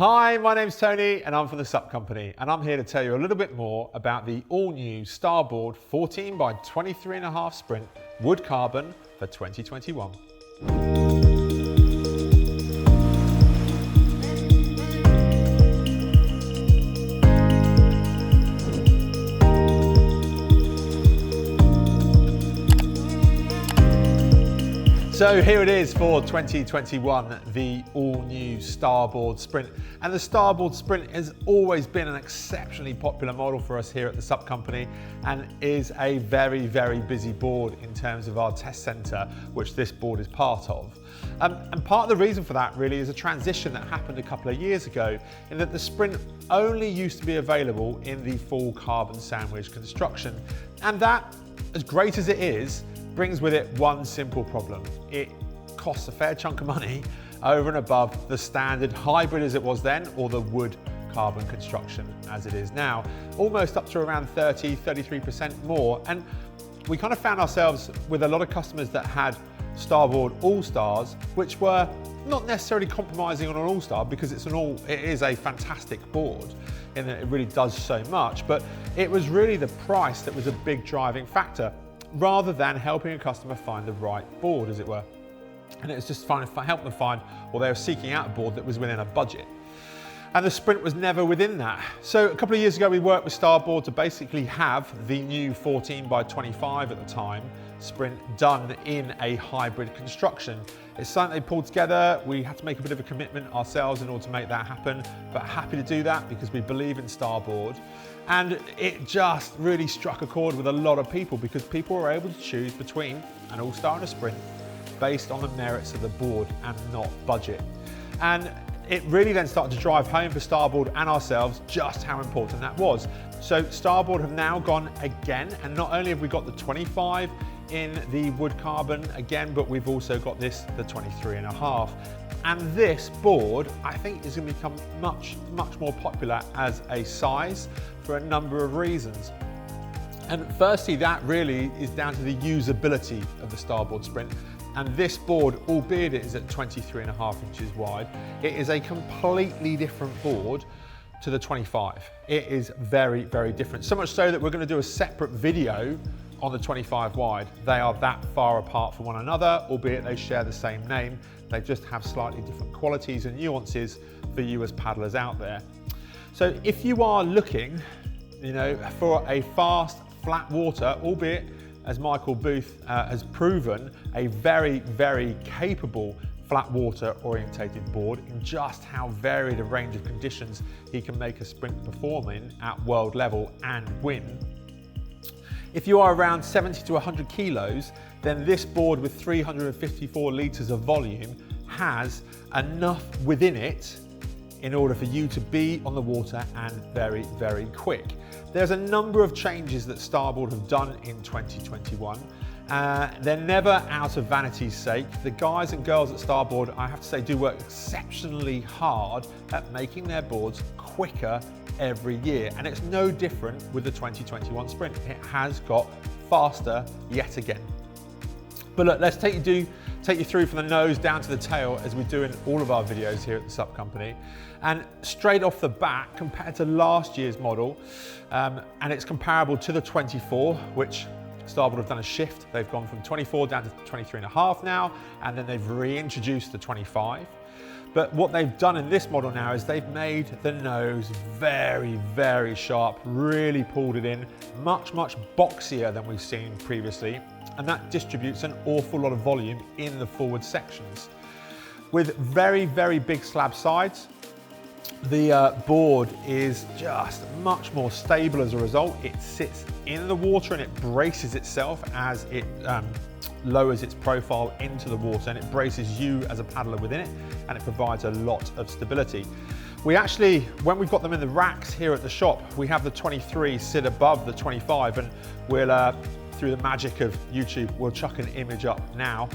Hi, my name's Tony and I'm from the Sup Company, and I'm here to tell you a little bit more about the all-new Starboard 14 by 23.5 Sprint wood carbon for 2021. So here it is for 2021, the all-new Starboard Sprint. And the Starboard Sprint has always been an exceptionally popular model for us here at the Sup Company, and is a very, very busy board in terms of our test centre, which this board is part of. And part of the reason for that really is a transition that happened a couple of years ago, in that the Sprint only used to be available in the full carbon sandwich construction. And that, as great as it is, brings with it one simple problem. It costs a fair chunk of money over and above the standard hybrid as it was then, or the wood carbon construction as it is now, almost up to around 33% more. And we kind of found ourselves with a lot of customers that had Starboard All-Stars, which were not necessarily compromising on an All-Star, because it is a fantastic board in that it really does so much, but it was really the price that was a big driving factor, rather than helping a customer find the right board, as it were. And it was just helping them find, or they were seeking out a board that was within a budget. And the Sprint was never within that. So a couple of years ago, we worked with Starboard to basically have the new 14 by 25 at the time Sprint done in a hybrid construction. It's something they pulled together. We had to make a bit of a commitment ourselves in order to make that happen, but happy to do that because we believe in Starboard. And it just really struck a chord with a lot of people, because people were able to choose between an All-Star and a Sprint based on the merits of the board and not budget. And it really then started to drive home for Starboard and ourselves just how important that was. So Starboard have now gone again, and not only have we got the 25 in the wood carbon again, but we've also got the 23.5. And this board, I think, is going to become much more popular as a size for a number of reasons. And firstly, that really is down to the usability of the Starboard Sprint. And this board, albeit it is at 23.5 inches wide, it is a completely different board to the 25. It is very, very different. So much so that we're going to do a separate video on the 25 wide. They are that far apart from one another, albeit they share the same name. They just have slightly different qualities and nuances for you as paddlers out there. So if you are looking, for a fast, flat water, albeit, as Michael Booth has proven, a very, very capable flat water orientated board in just how varied a range of conditions he can make a Sprint perform in at world level and win. If you are around 70 to 100 kilos, then this board with 354 litres of volume has enough within it in order for you to be on the water and very, very quick. There's a number of changes that Starboard have done in 2021. They're never out of vanity's sake. The guys and girls at Starboard, I have to say, do work exceptionally hard at making their boards quicker every year. And it's no different with the 2021 Sprint. It has got faster yet again. But look, let's take you through from the nose down to the tail, as we do in all of our videos here at the Sup Company. And straight off the bat, compared to last year's model, and it's comparable to the 24, which Starboard have done a shift. They've gone from 24 down to 23.5 now, and then they've reintroduced the 25. But what they've done in this model now is they've made the nose very, very sharp, really pulled it in, much boxier than we've seen previously. And that distributes an awful lot of volume in the forward sections. With very, very big slab sides, the board is just much more stable as a result. It sits in the water and it braces itself as it lowers its profile into the water, and it braces you as a paddler within it, and it provides a lot of stability. We actually, when we've got them in the racks here at the shop, we have the 23 sit above the 25, and we'll, through the magic of YouTube, we'll chuck an image up now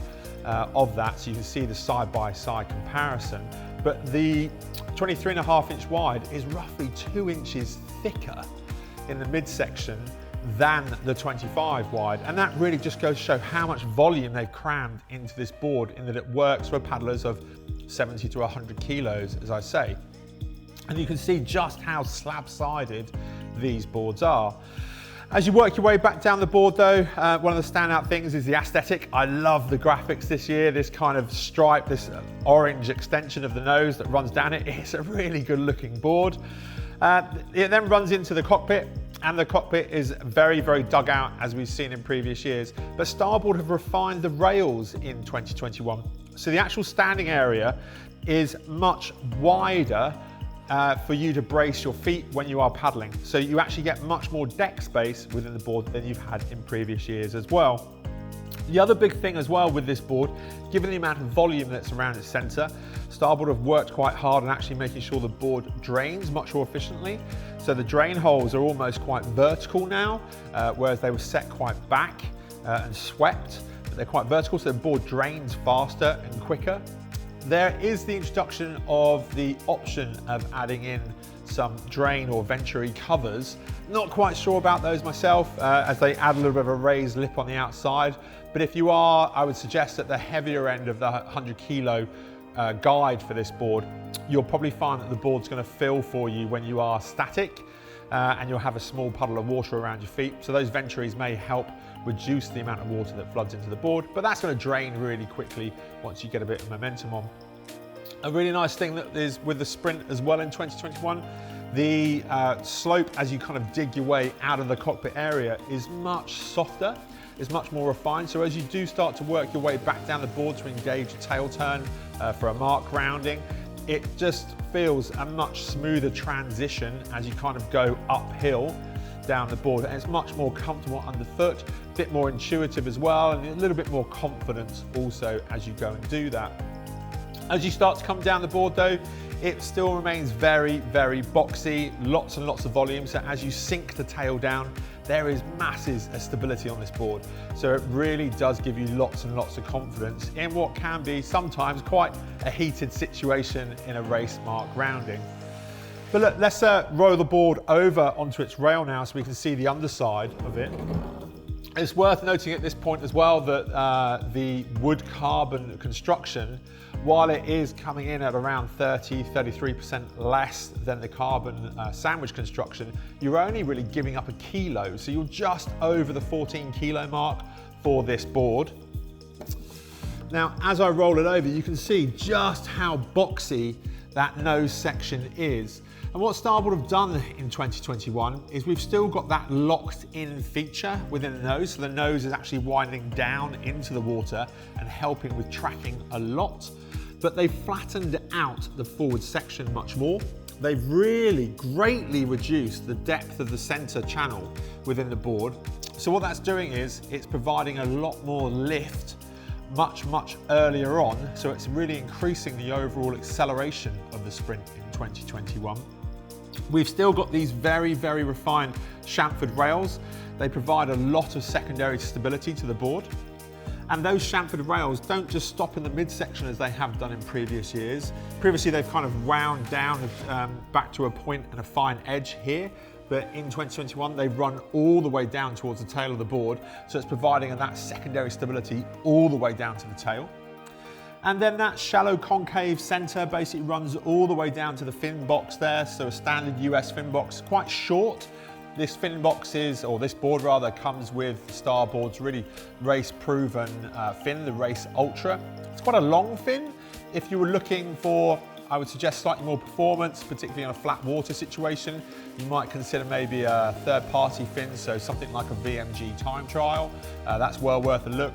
of that so you can see the side-by-side comparison. But the 23.5 inch wide is roughly 2 inches thicker in the midsection than the 25 wide, and that really just goes to show how much volume they've crammed into this board, in that it works for paddlers of 70 to 100 kilos, as I say. And you can see just how slab-sided these boards are. As you work your way back down the board though, one of the standout things is the aesthetic. I love the graphics this year, this kind of stripe, this orange extension of the nose that runs down it. It's a really good looking board. It then runs into the cockpit, and the cockpit is very, very dug out as we've seen in previous years. But Starboard have refined the rails in 2021. So the actual standing area is much wider for you to brace your feet when you are paddling. So you actually get much more deck space within the board than you've had in previous years as well. The other big thing as well with this board, given the amount of volume that's around its center, Starboard have worked quite hard on actually making sure the board drains much more efficiently. So the drain holes are almost quite vertical now, whereas they were set quite back and swept, but they're quite vertical, so the board drains faster and quicker. There is the introduction of the option of adding in some drain or venturi covers. Not quite sure about those myself, as they add a little bit of a raised lip on the outside. But if you are, I would suggest at the heavier end of the 100 kilo guide for this board, you'll probably find that the board's going to fill for you when you are static, and you'll have a small puddle of water around your feet. So those venturies may help reduce the amount of water that floods into the board, but that's going to drain really quickly once you get a bit of momentum on. A really nice thing that is with the Sprint as well in 2021, the slope as you kind of dig your way out of the cockpit area is much softer, is much more refined. So as you do start to work your way back down the board to engage a tail turn for a mark grounding, it just feels a much smoother transition as you kind of go uphill down the board, and it's much more comfortable underfoot, a bit more intuitive as well, and a little bit more confidence also as you go and do that. As you start to come down the board though, it still remains very, very boxy, lots and lots of volume. So as you sink the tail down, there is massive stability on this board. So it really does give you lots and lots of confidence in what can be sometimes quite a heated situation in a race mark grounding. But look, let's roll the board over onto its rail now so we can see the underside of it. It's worth noting at this point as well that the wood carbon construction, while it is coming in at around 33% less than the carbon sandwich construction, you're only really giving up a kilo. So you're just over the 14 kilo mark for this board. Now, as I roll it over, you can see just how boxy that nose section is. And what Starboard have done in 2021 is we've still got that locked in feature within the nose. So the nose is actually winding down into the water and helping with tracking a lot. But they've flattened out the forward section much more. They've really greatly reduced the depth of the center channel within the board. So what that's doing is it's providing a lot more lift much earlier on. So it's really increasing the overall acceleration of the Sprint in 2021. We've still got these very, very refined chamfered rails. They provide a lot of secondary stability to the board. And those chamfered rails don't just stop in the midsection as they have done in previous years. Previously, they've kind of wound down back to a point and a fine edge here. But in 2021, they've run all the way down towards the tail of the board. So it's providing that secondary stability all the way down to the tail. And then that shallow concave center basically runs all the way down to the fin box there. So a standard US fin box, quite short. This fin box or this board rather, comes with Starboard's really race-proven fin, the Race Ultra. It's quite a long fin. If you were looking for, I would suggest slightly more performance, particularly on a flat water situation, you might consider maybe a third-party fin, so something like a VMG time trial. That's well worth a look.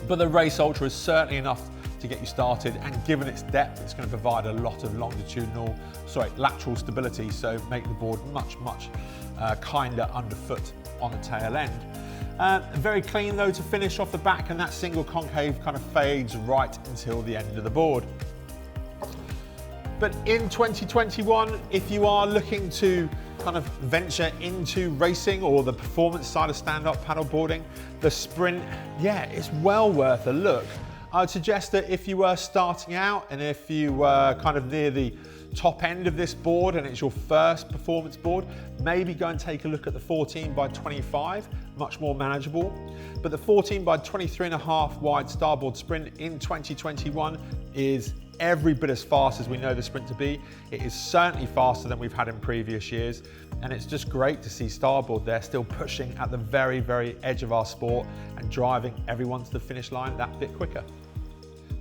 But the Race Ultra is certainly enough to get you started, and given its depth, it's going to provide a lot of lateral stability, so make the board much kinder underfoot on the tail end. Very clean though to finish off the back, and that single concave kind of fades right until the end of the board. But in 2021, if you are looking to kind of venture into racing or the performance side of stand-up paddleboarding, the Sprint, it's well worth a look. I would suggest that if you were starting out and if you were kind of near the top end of this board and it's your first performance board, maybe go and take a look at the 14 by 25, much more manageable. But the 14 by 23.5 wide Starboard Sprint in 2021 is every bit as fast as we know the Sprint to be. It is certainly faster than we've had in previous years, and it's just great to see Starboard there still pushing at the very, very edge of our sport and driving everyone to the finish line that bit quicker.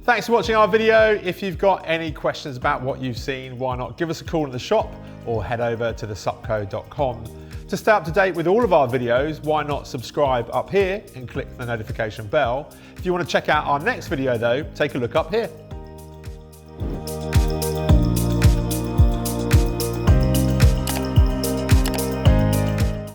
Thanks for watching our video. If you've got any questions about what you've seen, why not give us a call in the shop or head over to thesupco.com. To stay up to date with all of our videos, why not subscribe up here and click the notification bell. If you want to check out our next video though, take a look up here.